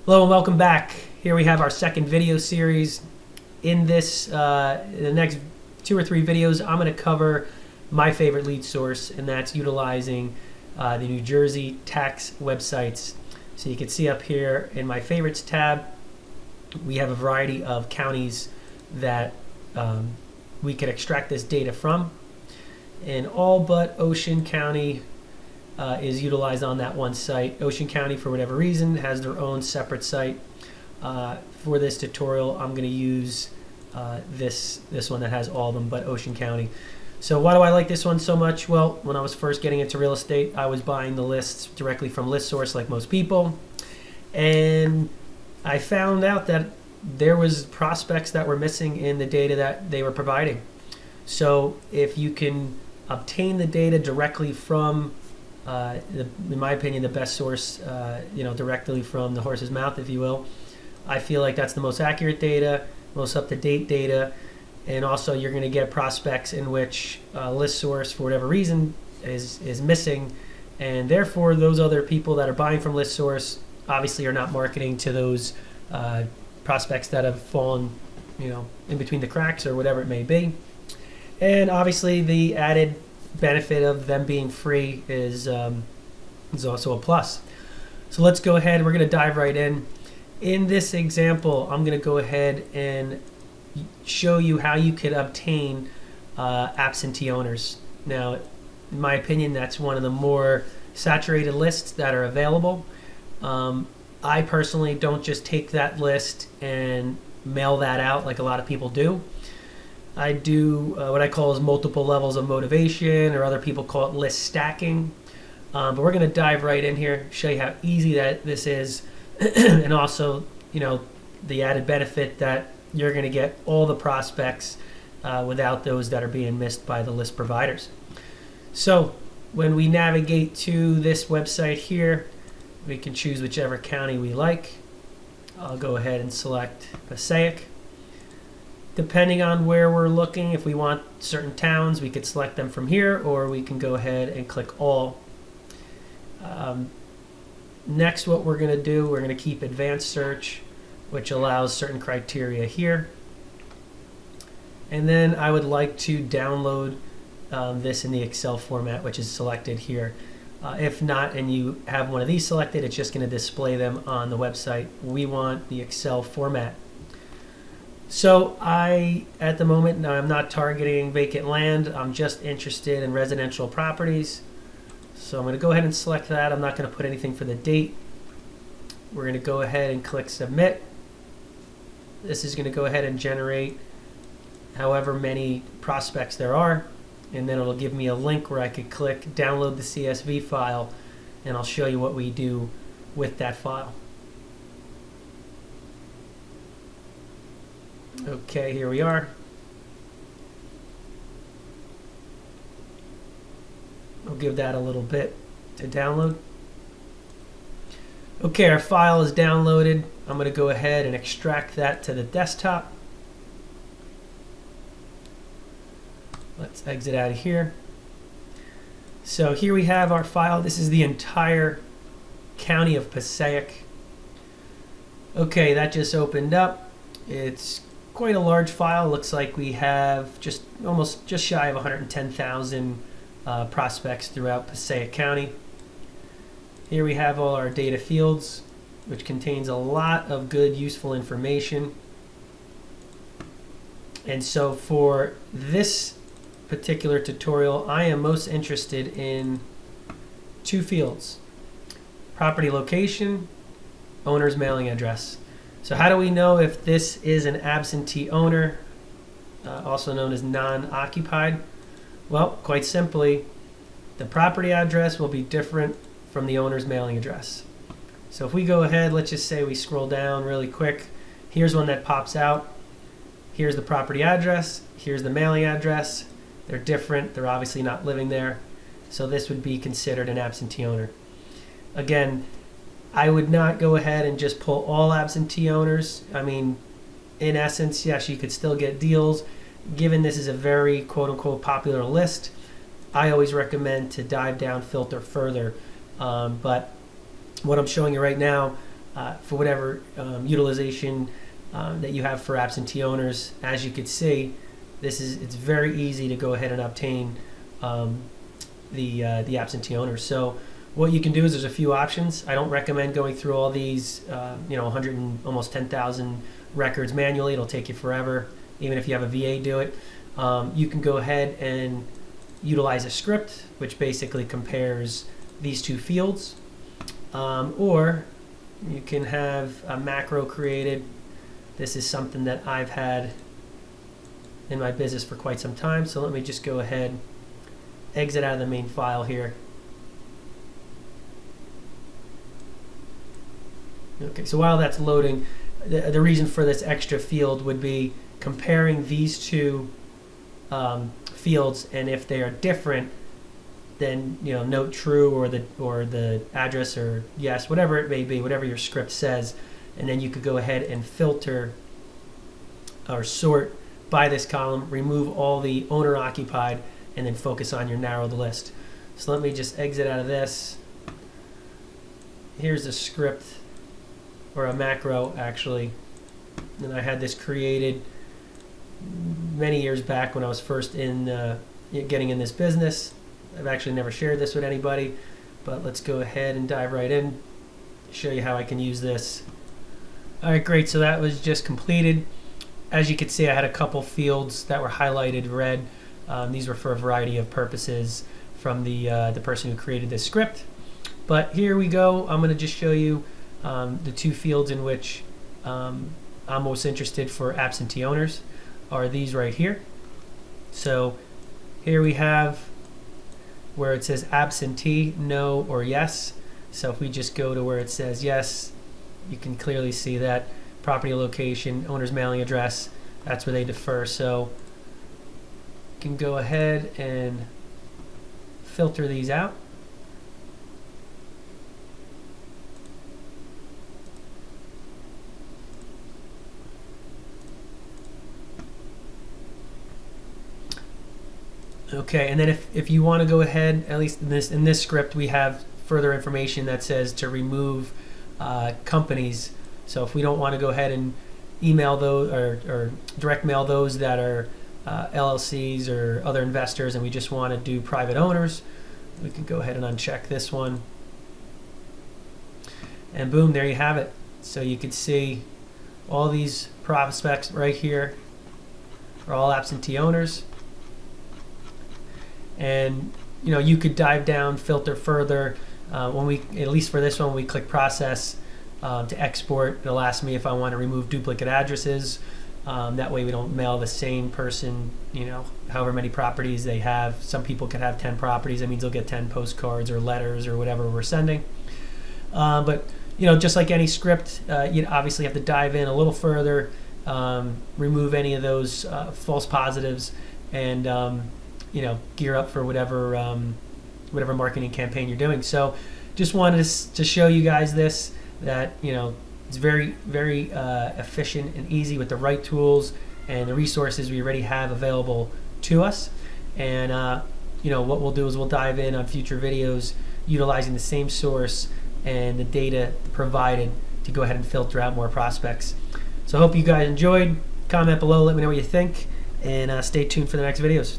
Hello and welcome back. Here we have our second video series. In this, in the next 2 or 3 videos, I'm going to cover my favorite lead source, and that's utilizing the New Jersey tax websites. So you can see up here in my favorites tab, we have a variety of counties that we could extract this data from. And all but Ocean County is utilized on that one site. Ocean County, for whatever reason, has their own separate site. For this tutorial, I'm going to use this one that has all of them but Ocean County. So why do I like this one so much? Well, when I was first getting into real estate, I was buying the lists directly from ListSource like most people. And I found out that there was prospects that were missing in the data that they were providing. So if you can obtain the data directly from in my opinion, the best source, directly from the horse's mouth, if you will. I feel like that's the most accurate data, most up-to-date data, and also you're going to get prospects in which ListSource, for whatever reason, is missing, and therefore those other people that are buying from ListSource obviously are not marketing to those prospects that have fallen, in between the cracks or whatever it may be. And obviously the added benefit of them being free is also a plus. So let's go ahead. We're going to dive right in. In this example, I'm going to go ahead and show you how you could obtain absentee owners. Now, in my opinion, that's one of the more saturated lists that are available. I personally don't just take that list and mail that out like a lot of people do. I do what I call is multiple levels of motivation, or other people call it list stacking. But we're going to dive right in here, show you how easy that this is, and also, the added benefit that you're going to get all the prospects without those that are being missed by the list providers. So when we navigate to this website here, we can choose whichever county we like. I'll go ahead and select Passaic. Depending on where we're looking, if we want certain towns, we could select them from here, or we can go ahead and click all. Next, what we're going to do, we're going to keep advanced search, which allows certain criteria here. And then I would like to download this in the Excel format, which is selected here. If not, and you have one of these selected, it's just going to display them on the website. We want the Excel format. So at the moment, I'm not targeting vacant land. I'm just interested in residential properties. So I'm going to go ahead and select that. I'm not going to put anything for the date. We're going to go ahead and click submit. This is going to go ahead and generate however many prospects there are. And then it'll give me a link where I could click download the CSV file, and I'll show you what we do with that file. Okay, here we are. I'll give that a little bit to download. Okay, our file is downloaded. I'm going to go ahead and extract that to the desktop. Let's exit out of here. So here we have our file. This is the entire county of Passaic. Okay, that just opened up. It's quite a large file. Looks like we have just shy of 110,000 prospects throughout Passaic County. Here we have all our data fields, which contains a lot of good, useful information. And so for this particular tutorial, I am most interested in 2 fields: property location, owner's mailing address. So how do we know if this is an absentee owner, also known as non-occupied? Well, quite simply, the property address will be different from the owner's mailing address. So if we go ahead, let's just say we scroll down really quick. Here's one that pops out. Here's the property address. Here's the mailing address. They're different. They're obviously not living there. So this would be considered an absentee owner. Again, I would not go ahead and just pull all absentee owners. I mean, in essence, yes, you could still get deals. Given this is a very quote-unquote popular list, I always recommend to dive down, filter further. But what I'm showing you right now for whatever utilization that you have for absentee owners. As you can see, it's very easy to go ahead and obtain the absentee owners. So what you can do is there's a few options. I don't recommend going through all these 100 and almost 10,000 records manually. It'll take you forever, even if you have a VA do it. You can go ahead and utilize a script which basically compares these two fields, or you can have a macro created. This is something that I've had in my business for quite some time, so let me just go ahead, exit out of the main file here. Okay, so while that's loading, the reason for this extra field would be comparing these two fields, and if they are different, then note true, or the address, or yes, whatever it may be, whatever your script says, and then you could go ahead and filter or sort by this column, remove all the owner occupied, and then focus on your narrowed list. So let me just exit out of this. Here's a script, or a macro actually, and I had this created many years back when I was first in getting in this business. I've actually never shared this with anybody, but let's go ahead and dive right in, show you how I can use this. All right, great. So that was just completed. As you can see, I had a couple fields that were highlighted red. These were for a variety of purposes from the person who created this script. But here we go. I'm going to just show you the two fields in which I'm most interested for absentee owners are these right here. So here we have where it says absentee, no or yes. So if we just go to where it says yes, you can clearly see that property location, owner's mailing address, that's where they defer. So you can go ahead and filter these out. Okay, and then if you want to go ahead, at least in this script, we have further information that says to remove companies. So if we don't want to go ahead and email those or direct mail those that are LLCs or other investors, and we just want to do private owners, we can go ahead and uncheck this one. And boom, there you have it. So you can see all these prospects right here are all absentee owners. And you could dive down, filter further. When we, at least for this one, we click process to export. It'll ask me if I want to remove duplicate addresses. That way we don't mail the same person, however many properties they have. Some people could have 10 properties. That means they'll get 10 postcards or letters or whatever we're sending. But just like any script, you obviously have to dive in a little further, remove any of those false positives, and gear up for whatever marketing campaign you're doing. So just wanted to show you guys this, that it's very, very efficient and easy with the right tools and the resources we already have available to us. And what we'll do is we'll dive in on future videos utilizing the same source and the data provided to go ahead and filter out more prospects. So I hope you guys enjoyed. Comment below, let me know what you think, and stay tuned for the next videos.